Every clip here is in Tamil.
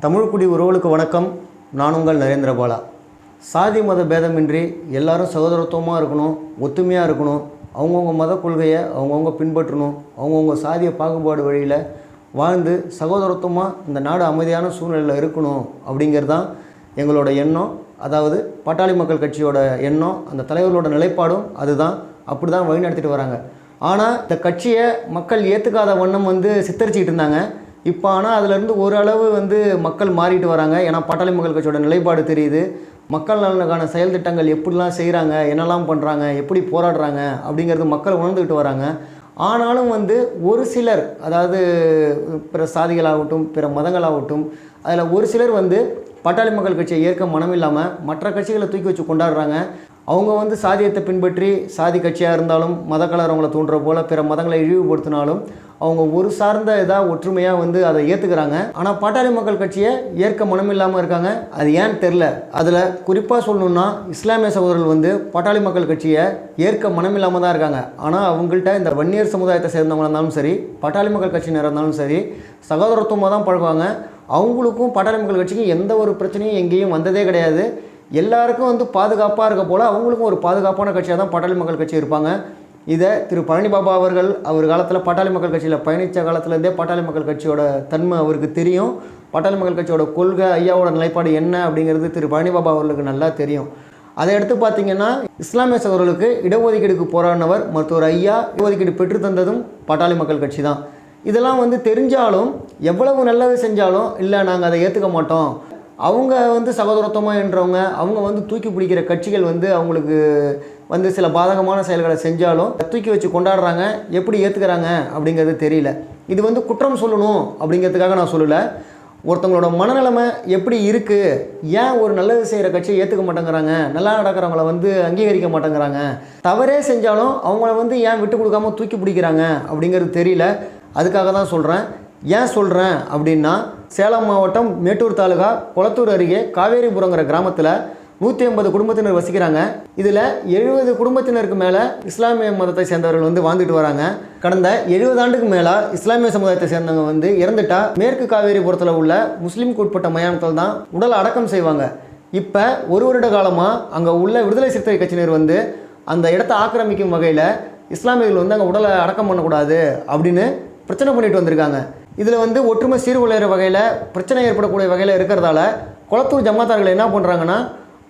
தமிழ்குடி உறவுகளுக்கு வணக்கம். நான் உங்கள் நரேந்திர பாலா. சாதி மத பேதமின்றி எல்லாரும் சகோதரத்துவமாக இருக்கணும், ஒத்துமையாக இருக்கணும், அவங்கவுங்க மத கொள்கையை அவங்கவுங்க பின்பற்றணும், அவங்கவுங்க சாதிய பாகுபாடு வழியில் வாழ்ந்து சகோதரத்துவமாக இந்த நாடு அமைதியான சூழ்நிலையில் இருக்கணும் அப்படிங்கிறது தான் எங்களோட எண்ணம். அதாவது பாட்டாளி மக்கள் கட்சியோட எண்ணம், அந்த தலைவர்களோட நிலைப்பாடும் அதுதான். அப்படி தான் வழிநடத்திட்டு வராங்க. ஆனால் இந்த கட்சியை மக்கள் ஏற்றுக்காத வண்ணம் சித்தரிச்சிக்கிட்டு இருந்தாங்க. இப்போ ஆனால் அதிலேருந்து ஓரளவு மக்கள் மாறிட்டு வராங்க. ஏன்னா பாட்டாளி மக்கள் கட்சியோட நிலைப்பாடு தெரியுது. மக்கள் நலனுக்கான செயல் திட்டங்கள் எப்படிலாம் செய்கிறாங்க, என்னெல்லாம் பண்ணுறாங்க, எப்படி போராடுறாங்க அப்படிங்கிறது மக்கள் உணர்ந்துக்கிட்டு வராங்க. ஆனாலும் ஒரு சிலர், அதாவது பிற சாதிகளாகட்டும் பிற மதங்களாகட்டும், அதில் ஒரு சிலர் பாட்டாளி மக்கள் கட்சியை ஏற்க மனம் இல்லாமல் மற்ற கட்சிகளை தூக்கி வச்சு கொண்டாடுறாங்க. அவங்க சாதியத்தை பின்பற்றி சாதி கட்சியாக இருந்தாலும் மத கலர் அவங்கள தூண்டுற போல் பிற மதங்களை இழிவுபடுத்தினாலும் அவங்க ஒரு சார்ந்த இதாக ஒற்றுமையாக அதை ஏற்றுக்கிறாங்க. ஆனால் பாட்டாளி மக்கள் கட்சியை ஏற்க மனம் இல்லாமல் இருக்காங்க. அது ஏன்னு தெரில. அதில் குறிப்பாக சொல்லணுன்னா இஸ்லாமிய சகோதரர்கள் பாட்டாளி மக்கள் கட்சியை ஏற்க மனம் இல்லாமல் தான் இருக்காங்க. ஆனால் அவங்கள்ட்ட இந்த வன்னியர் சமுதாயத்தை சேர்ந்தவங்களாக இருந்தாலும் சரி, பாட்டாளி மக்கள் கட்சியினர் இருந்தாலும் சரி, சகோதரத்துவமாக தான் பழகுவாங்க. அவங்களுக்கும் பாட்டாளி மக்கள் கட்சிக்கும் எந்த ஒரு பிரச்சனையும் எங்கேயும் வந்ததே கிடையாது. எல்லாருக்கும் பாதுகாப்பாக இருக்க போல் அவங்களுக்கும் ஒரு பாதுகாப்பான கட்சியாக தான் பாட்டாளி மக்கள் கட்சி இருப்பாங்க. இதை திரு பழனி பாபா அவர்கள் அவர் காலத்தில் பாட்டாளி மக்கள் கட்சியில் பயணித்த காலத்துலேருந்தே பாட்டாளி மக்கள் கட்சியோட தன்மை அவருக்கு தெரியும். பாட்டாளி மக்கள் கட்சியோட கொள்கை, ஐயாவோட நிலைப்பாடு என்ன அப்படிங்கிறது திரு பழனி பாபா அவர்களுக்கு நல்லா தெரியும். அதை எடுத்து பார்த்திங்கன்னா இஸ்லாமிய சகோதரர்களுக்கு இடஒதுக்கீடுக்கு போராடினவர் மருத்துவர் ஐயா. இடஒதுக்கீடு பெற்று தந்ததும் பாட்டாளி மக்கள் கட்சி தான். இதெல்லாம் தெரிஞ்சாலும் எவ்வளவு நல்லது செஞ்சாலும் இல்லை நாங்கள் அதை ஏற்றுக்க மாட்டோம், அவங்க சகோதரத்துவமாக என்றவங்க அவங்க தூக்கி பிடிக்கிற கட்சிகள் அவங்களுக்கு சில பாதகமான செயல்களை செஞ்சாலும் தூக்கி வச்சு கொண்டாடுறாங்க. எப்படி ஏற்றுக்கிறாங்க அப்படிங்கிறது தெரியல. இது குற்றம் சொல்லணும் அப்படிங்கிறதுக்காக நான் சொல்லலை. ஒருத்தவங்களோட மனநிலைமை எப்படி இருக்குது, ஏன் ஒரு நல்லது செய்கிற கட்சியை ஏற்றுக்க மாட்டேங்கிறாங்க, நல்லா நடக்கிறவங்கள அங்கீகரிக்க மாட்டேங்கிறாங்க, தவறே செஞ்சாலும் அவங்கள ஏன் விட்டு கொடுக்காம தூக்கி பிடிக்கிறாங்க அப்படிங்கிறது தெரியல. அதுக்காக தான் சொல்கிறேன். ஏன் சொல்கிறேன் அப்படின்னா, சேலம் மாவட்டம் மேட்டூர் தாலுகா கொளத்தூர் அருகே காவேரிபுரங்கிற கிராமத்தில் 150 குடும்பத்தினர் வசிக்கிறாங்க. இதில் 70 குடும்பத்தினருக்கு மேலே இஸ்லாமிய மதத்தை சேர்ந்தவர்கள் வாழ்ந்துட்டு வராங்க. கடந்த 70 ஆண்டுக்கு மேலே இஸ்லாமிய சமுதாயத்தை சேர்ந்தவங்க இறந்துட்டா மேற்கு காவேரிபுரத்தில் உள்ள முஸ்லீமுக்கு உட்பட்ட மயானத்தில் தான் உடல் அடக்கம் செய்வாங்க. இப்போ ஒரு வருட காலமாக அங்கே உள்ள விடுதலை சிறுத்தை கட்சியினர் அந்த இடத்தை ஆக்கிரமிக்கும் வகையில் இஸ்லாமியர்கள் அங்கே உடலை அடக்கம் பண்ணக்கூடாது அப்படின்னு பிரச்சனை பண்ணிட்டு வந்திருக்காங்க. இதில் ஒற்றுமை சீர்குலைகிற வகையில் பிரச்சனை ஏற்படக்கூடிய வகையில் இருக்கிறதால கொளத்தூர் ஜமாத்தார்கள் என்ன பண்ணுறாங்கன்னா,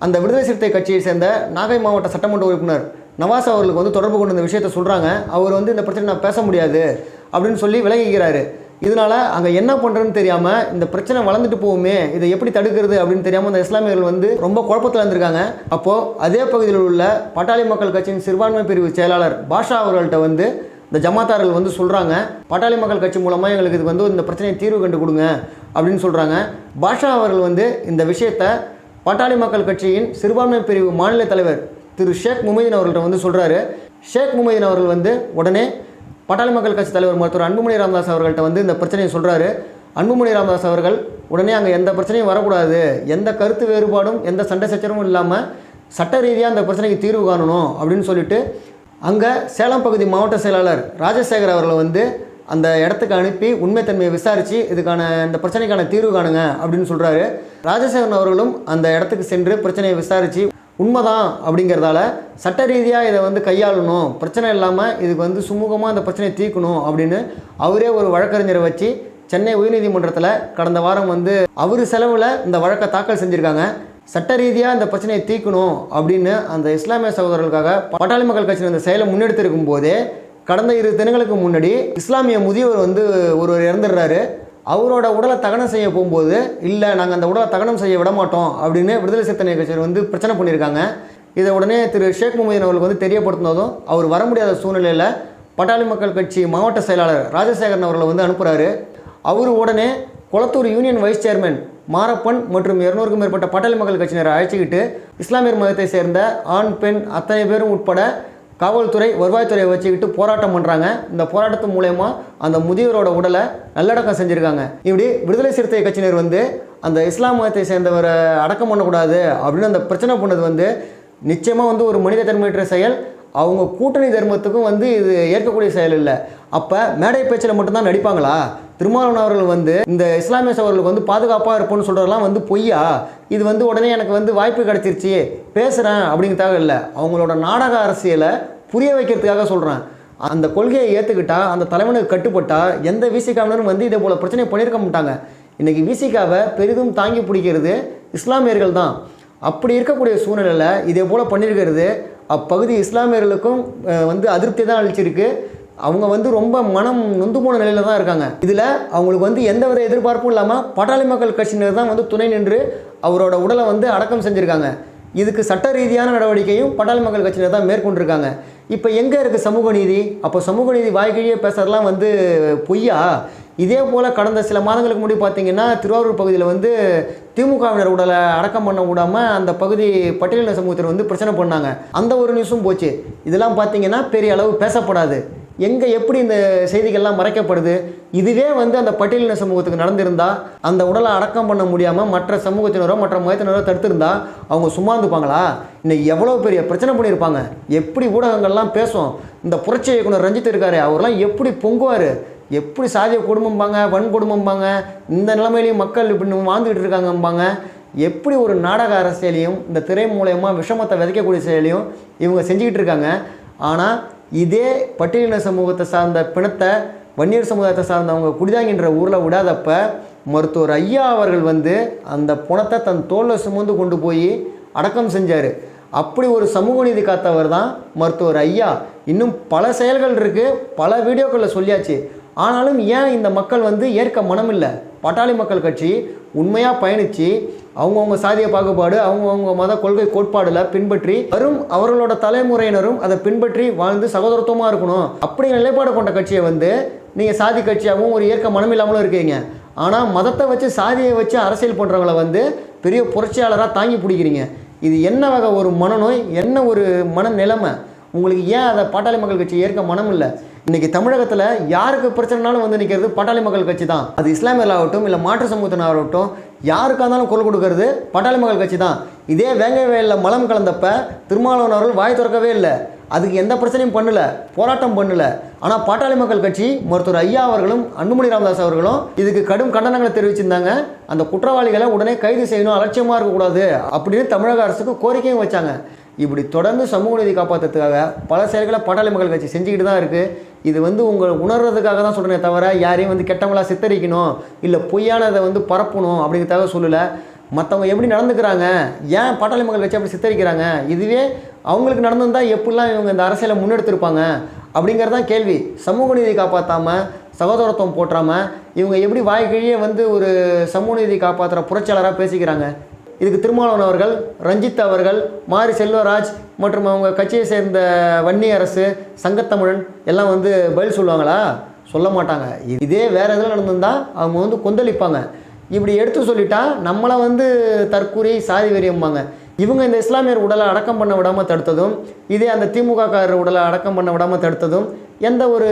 அந்த விடுதலை சிறுத்தை கட்சியை சேர்ந்த நாகை மாவட்ட சட்டமன்ற உறுப்பினர் நவாஸ் அவர்களுக்கு தொடர்பு கொண்டு இந்த விஷயத்தை சொல்கிறாங்க. அவர் இந்த பிரச்சனை நான் பேச முடியாது அப்படின்னு சொல்லி விலகிக்கிறாரு. இதனால் அங்கே என்ன பண்ணுறதுன்னு தெரியாமல் இந்த பிரச்சனை வளர்ந்துட்டு போகுமே, இதை எப்படி தடுக்கிறது அப்படின்னு தெரியாமல் அந்த இஸ்லாமியர்கள் ரொம்ப குழப்பத்தில் இருந்திருக்காங்க. அப்போது அதே பகுதியில் உள்ள பாட்டாளி மக்கள் கட்சியின் சிறுபான்மை பிரிவு செயலாளர் பாஷா அவர்கள்ட்ட இந்த ஜமாத்தார்கள் சொல்கிறாங்க, பாட்டாளி மக்கள் கட்சி மூலமாக எங்களுக்கு இது இந்த பிரச்சனையை தீர்வு கண்டு கொடுங்க அப்படின்னு சொல்கிறாங்க. பாஷா அவர்கள் இந்த விஷயத்தை பாட்டாளி மக்கள் கட்சியின் சிறுபான்மை பிரிவு மாநில தலைவர் திரு ஷேக் முமைதீன் அவர்கள்ட்ட சொல்கிறாரு. ஷேக் முமைதீன் அவர்கள் உடனே பாட்டாளி மக்கள் கட்சி தலைவர் மருத்துவர் அன்புமணி ராமதாஸ் அவர்கள்ட்ட இந்த பிரச்சனையை சொல்கிறாரு. அன்புமணி ராமதாஸ் அவர்கள் உடனே அங்கே எந்த பிரச்சனையும் வரக்கூடாது, எந்த கருத்து வேறுபாடும் எந்த சண்டை சச்சரவும் இல்லாமல் சட்ட ரீதியாக அந்த பிரச்சனைக்கு தீர்வு காணணும் அப்படின்னு சொல்லிட்டு அங்கே சேலம் பகுதி மாவட்ட செயலாளர் ராஜசேகர் அவர்களை அந்த இடத்துக்கு அனுப்பி உண்மைத்தன்மையை விசாரித்து இதுக்கான இந்த பிரச்சனைக்கான தீர்வு காணுங்க அப்படின்னு சொல்கிறாரு. ராஜசேகரன் அவர்களும் அந்த இடத்துக்கு சென்று பிரச்சனையை விசாரித்து உண்மைதான் அப்படிங்கிறதால சட்ட ரீதியாக இதை கையாளணும், பிரச்சனை இல்லாமல் இதுக்கு சுமூகமாக அந்த பிரச்சனையை தீர்க்கணும் அப்படின்னு அவரே ஒரு வழக்கறிஞரை வச்சு சென்னை உயர்நீதிமன்றத்தில் கடந்த வாரம் அவர் செலவில் இந்த வழக்கை தாக்கல் செஞ்சுருக்காங்க. சட்ட ரீதியாக இந்த பிரச்சனையை தீர்க்கணும் அப்படின்னு அந்த இஸ்லாமிய சகோதரர்களுக்காக பாட்டாளி மக்கள் கட்சியின் இந்த செயலை முன்னெடுத்திருக்கும் போதே கடந்த 2 தினங்களுக்கு முன்னாடி இஸ்லாமிய முதியவர் ஒருவர் இறந்துடுறாரு. அவரோட உடலை தகனம் செய்ய போகும்போது இல்லை நாங்கள் அந்த உடலை தகனம் செய்ய விட மாட்டோம் அப்படின்னு விடுதலை சிறுத்தை கட்சியர் பிரச்சனை பண்ணியிருக்காங்க. இதை உடனே திரு ஷேக் முமைதீன் அவர்களுக்கு தெரியப்படுத்தினதும் அவர் வர முடியாத சூழ்நிலையில் பாட்டாளி மக்கள் கட்சி மாவட்ட செயலாளர் ராஜசேகரன் அவர்களை அனுப்புகிறாரு. அவர் உடனே Kolathur union vice chairman Marappan மற்றும் 200க்கும் மேற்பட்ட பாட்டாளி மக்கள் கட்சியினரை அழைச்சிக்கிட்டு இஸ்லாமியர் மதத்தை சேர்ந்த ஆண் பெண் அத்தனை பேரும் உட்பட காவல்துறை வருவாய்த்துறையை வச்சுக்கிட்டு போராட்டம் பண்ணுறாங்க. இந்த போராட்டத்து மூலயமா அந்த முதியவரோட உடலை நல்லடக்கம் செஞ்சுருக்காங்க. இப்படி விடுதலை சிறுத்தை கட்சியினர் அந்த இஸ்லாம் மதத்தை சேர்ந்தவரை அடக்கம் பண்ணக்கூடாது அப்படின்னு அந்த பிரச்சனை பண்ணது நிச்சயமாக ஒரு மனித தன்மையற்ற செயல். அவங்க கூட்டணி தர்மத்துக்கும் வந்து இது ஏற்கக்கூடிய செயல் இல்லை. அப்போ மேடை பேச்சில் மட்டும்தான் நடிப்பாங்களா? திருமாவளவன் அவர்கள் வந்து இந்த இஸ்லாமிய சகோதரர்களுக்கு வந்து பாதுகாப்பாக இருப்போம்னு சொல்கிறதெல்லாம் வந்து பொய்யா? இது வந்து உடனே எனக்கு வந்து வாய்ப்பு கிடச்சிருச்சு பேசுகிறேன் அப்படிங்கிறதுக்காக இல்லை, அவங்களோட நாடக அரசியலை புரிய வைக்கிறதுக்காக சொல்கிறேன். அந்த கொள்கையை ஏற்றுக்கிட்டா, அந்த தலைவனுக்கு கட்டுப்பட்டா எந்த விசிகாவினரும் வந்து இதே போல் பிரச்சனை பண்ணியிருக்க மாட்டாங்க. இன்றைக்கி விசிகாவை பெரிதும் தாங்கி பிடிக்கிறது இஸ்லாமியர்கள் தான். அப்படி இருக்கக்கூடிய சூழ்நிலையில் இதே போல் பண்ணியிருக்கிறது அப்பகுதி இஸ்லாமியர்களுக்கும் வந்து அதிருப்தி தான் அளிச்சிருக்கு. அவங்க வந்து ரொம்ப மனம் நொந்து போன நிலையில் தான் இருக்காங்க. இதில் அவங்களுக்கு வந்து எந்தவித எதிர்பார்ப்பும் இல்லாமல் பாட்டாளி மக்கள் கட்சியினர் தான் வந்து துணை நின்று அவரோட உடலை வந்து அடக்கம் செஞ்சுருக்காங்க. இதுக்கு சட்ட ரீதியான நடவடிக்கையும் பாட்டாளி மக்கள் கட்சியினர் தான் மேற்கொண்டிருக்காங்க. இப்போ எங்கே இருக்குது சமூக நீதி? அப்போ சமூக நீதி வாய்க்கிழியே பேசுறதெல்லாம் வந்து பொய்யா? இதே போல் கடந்த சில மாதங்களுக்கு முன்னாடி பார்த்தீங்கன்னா திருவாரூர் பகுதியில் வந்து திமுகவினர் உடலை அடக்கம் பண்ண விடாமல் அந்த பகுதி பட்டியலின சமூகத்தில் வந்து பிரச்சனை பண்ணாங்க. அந்த ஒரு நியூஸும் போச்சு. இதெல்லாம் பார்த்தீங்கன்னா பெரிய அளவு பேசப்படாது. எங்கே எப்படி இந்த செய்திகள்லாம் மறைக்கப்படுது? இதுவே வந்து அந்த பட்டியலின சமூகத்துக்கு நடந்திருந்தால் அந்த உடலை அடக்கம் பண்ண முடியாமல் மற்ற சமூகத்தினரோ மற்ற மதத்தினரோ தடுத்திருந்தா அவங்க சும்மா இருந்துப்பாங்களா? இன்னைக்கு எவ்வளோ பெரிய பிரச்சனை பண்ணியிருப்பாங்க. எப்படி ஊடகங்கள்லாம் பேசும். இந்த புரட்சி இயக்குனர் ரஞ்சித் இருக்காரு, அவர்லாம் எப்படி பொங்குவார், எப்படி சாதிய குடும்பம்பாங்க, வன்கொடும்பம்பாங்க, இந்த நிலைமையிலையும் மக்கள் இப்படி வாழ்ந்துக்கிட்டு இருக்காங்கம்பாங்க. எப்படி ஒரு நாடக அரசியலையும் இந்த திரை மூலயமா விஷமத்தை விதைக்கக்கூடிய செயலையும் இவங்க செஞ்சுக்கிட்டு இருக்காங்க. ஆனால் இதே பட்டியலின சமூகத்தை சார்ந்த பிணத்தை வன்னியர் சமுதாயத்தை சார்ந்தவங்க குடிதாங்கின்ற ஊரில் விடாதப்ப மருத்துவர் ஐயா அவர்கள் வந்து அந்த பிணத்தை தன் தோளில் சுமந்து கொண்டு போய் அடக்கம் செஞ்சார். அப்படி ஒரு சமூக நீதி காத்தவர் தான் மருத்துவர் ஐயா. இன்னும் பல செயல்கள் இருக்குது, பல வீடியோக்களில் சொல்லியாச்சு. ஆனாலும் ஏன் இந்த மக்கள் வந்து ஏற்க மனமில்லை? பாட்டாளி மக்கள் கட்சி உண்மையாக பயணித்து அவங்கவுங்க சாதிய பாகுபாடு அவங்கவுங்க மத கொள்கை கோட்பாடில் பின்பற்றி வரும் அவர்களோட தலைமுறையினரும் அதை பின்பற்றி வாழ்ந்து சகோதரத்துவமாக இருக்கணும் அப்படிங்கிற நிலைப்பாடு கொண்ட கட்சியை வந்து நீங்கள் சாதி கட்சியாகவும் ஒரு ஏற்க மனமில்லாமலும் இருக்கீங்க. ஆனால் மதத்தை வச்சு சாதியை வச்சு அரசியல் பண்ணுறவங்கள வந்து பெரிய புரட்சியாளராக தாங்கி பிடிக்கிறீங்க. இது என்ன வகை ஒரு மனநோய், என்ன ஒரு மன நிலைமை? உங்களுக்கு ஏன் அதை பாட்டாளி மக்கள் கட்சி ஏற்க மனம் இல்லை? இன்றைக்கி தமிழகத்தில் யாருக்கு பிரச்சனைனாலும் வந்து நிற்கிறது பாட்டாளி மக்கள் கட்சி தான். அது இஸ்லாமியர்களாகட்டும் இல்லை மாற்று சமூகத்தினராகட்டும் யாருக்காக இருந்தாலும் குரல் கொடுக்கறது பாட்டாளி மக்கள் கட்சி தான். இதே வேங்கை வயலில் மலம் கலந்தப்ப திருமாவளவன் அவர்கள் வாய் திறக்கவே இல்லை, அதுக்கு எந்த பிரச்சனையும் பண்ணலை, போராட்டம் பண்ணலை. ஆனால் பாட்டாளி மக்கள் கட்சி மருத்துவர் ஐயா அவர்களும் அன்புமணி ராமதாஸ் அவர்களும் இதுக்கு கடும் கண்டனங்களை தெரிவிச்சிருந்தாங்க. அந்த குற்றவாளிகளை உடனே கைது செய்யணும், அலட்சியமாக இருக்கக்கூடாது அப்படின்னு தமிழக அரசுக்கு கோரிக்கையும் வச்சாங்க. இப்படி தொடர்ந்து சமூக நீதி காப்பாற்றுறதுக்காக பல செயல்களை பாட்டாளி மக்கள் கட்சி செஞ்சுக்கிட்டு தான் இருக்குது. இது வந்து உங்களை உணர்றதுக்காக தான் சொல்கிறேனே தவிர யாரையும் வந்து கெட்டவங்களாக சித்தரிக்கணும் இல்லை பொய்யானதை வந்து பரப்பணும் அப்படிங்கிறதுக்காக சொல்லலை. மற்றவங்க எப்படி நடந்துக்கிறாங்க, ஏன் பாட்டாளி மக்கள் கட்சி அப்படி சித்தரிக்கிறாங்க, இதுவே அவங்களுக்கு நடந்திருந்தால் எப்படிலாம் இவங்க இந்த அரசியலை முன்னெடுத்திருப்பாங்க அப்படிங்கிறதான் கேள்வி. சமூக நீதி காப்பாற்றாமல் சகோதரத்துவம் போற்றாமல் இவங்க எப்படி வாய்க்கிழியே வந்து ஒரு சமூக நீதி காப்பாற்றுற புரட்சியாளராக பேசிக்கிறாங்க? இதுக்கு திருமாவளவன் அவர்கள், ரஞ்சித் அவர்கள், மாரி செல்வராஜ் மற்றும் அவங்க கட்சியை சேர்ந்த வன்னி அரசு, சங்கத்தமிழன் எல்லாம் வந்து பதில் சொல்லுவாங்களா? சொல்ல மாட்டாங்க. இதே வேறு எதில் நடந்திருந்தால் அவங்க வந்து கொந்தளிப்பாங்க. இப்படி எடுத்து சொல்லிட்டா நம்மளை வந்து தற்கூரி சாதி வெறியம்பாங்க. இவங்க இந்த இஸ்லாமியர் உடலை அடக்கம் பண்ண விடாமல் தடுத்ததும், இதே அந்த திமுககாரர் உடலை அடக்கம் பண்ண விடாமல் தடுத்ததும் எந்த ஒரு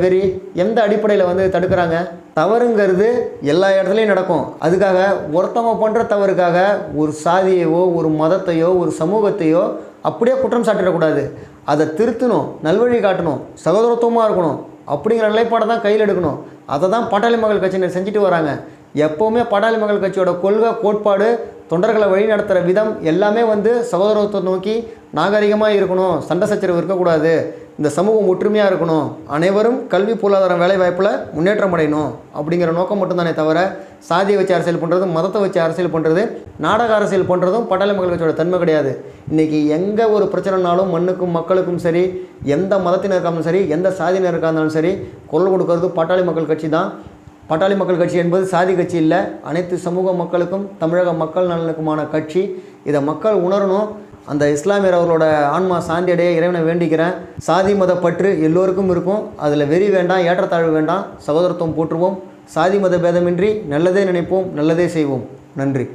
வெறி, எந்த அடிப்படையில் வந்து தடுக்கிறாங்க? தவறுங்கிறது எல்லா இடத்துலையும் நடக்கும். அதுக்காக ஒருத்தவங்க பண்ணுற தவறுக்காக ஒரு சாதியையோ ஒரு மதத்தையோ ஒரு சமூகத்தையோ அப்படியே குற்றம் சாட்டிடக்கூடாது. அதை திருத்தணும், நல்வழி காட்டணும், சகோதரத்துவமாக இருக்கணும் அப்படிங்கிற நிலைப்பாடை தான் கையில் எடுக்கணும். அதை தான் பாட்டாளி மக்கள் கட்சியினர் செஞ்சுட்டு வராங்க. எப்போவுமே பாட்டாளி மக்கள் கட்சியோட கொள்கை கோட்பாடு தொண்டர்களை வழி நடத்துகிற விதம் எல்லாமே வந்து சகோதரத்தை நோக்கி நாகரிகமாக இருக்கணும், சண்டை சச்சரவு இருக்கக்கூடாது, இந்த சமூகம் ஒற்றுமையாக இருக்கணும், அனைவரும் கல்வி பொருளாதாரம் வேலைவாய்ப்பில் முன்னேற்றம் அடையணும் அப்படிங்கிற நோக்கம் மட்டும்தானே தவிர சாதியை வச்சு அரசியல் பண்ணுறது, மதத்தை வச்சு அரசியல் பண்ணுறது, நாடக அரசியல் பண்ணுறதும் பாட்டாளி மக்கள் கட்சியோட தன்மை கிடையாது. இன்றைக்கி எங்கே ஒரு பிரச்சனைனாலும் மண்ணுக்கும் மக்களுக்கும் சரி, எந்த மதத்தினருக்காலும் சரி, எந்த சாதியினருக்காக இருந்தாலும் சரி, குரல் கொடுக்கறது பாட்டாளி மக்கள் கட்சி தான். பாட்டாளி மக்கள் கட்சி என்பது சாதி கட்சி இல்லை, அனைத்து சமூக மக்களுக்கும் தமிழக மக்கள் நலனுக்குமான கட்சி. இதை மக்கள் உணரணும். அந்த இஸ்லாமியர் அவர்களோட ஆன்மா சாந்தி அடைய இறைவனை வேண்டிக்கிறேன். சாதி மத பற்று எல்லோருக்கும் இருக்கும், அதில் வெறி வேண்டாம், ஏற்றத்தாழ்வு வேண்டாம், சகோதரத்துவம் போற்றுவோம். சாதி மத பேதமின்றி நல்லதே நினைப்போம், நல்லதே செய்வோம். நன்றி.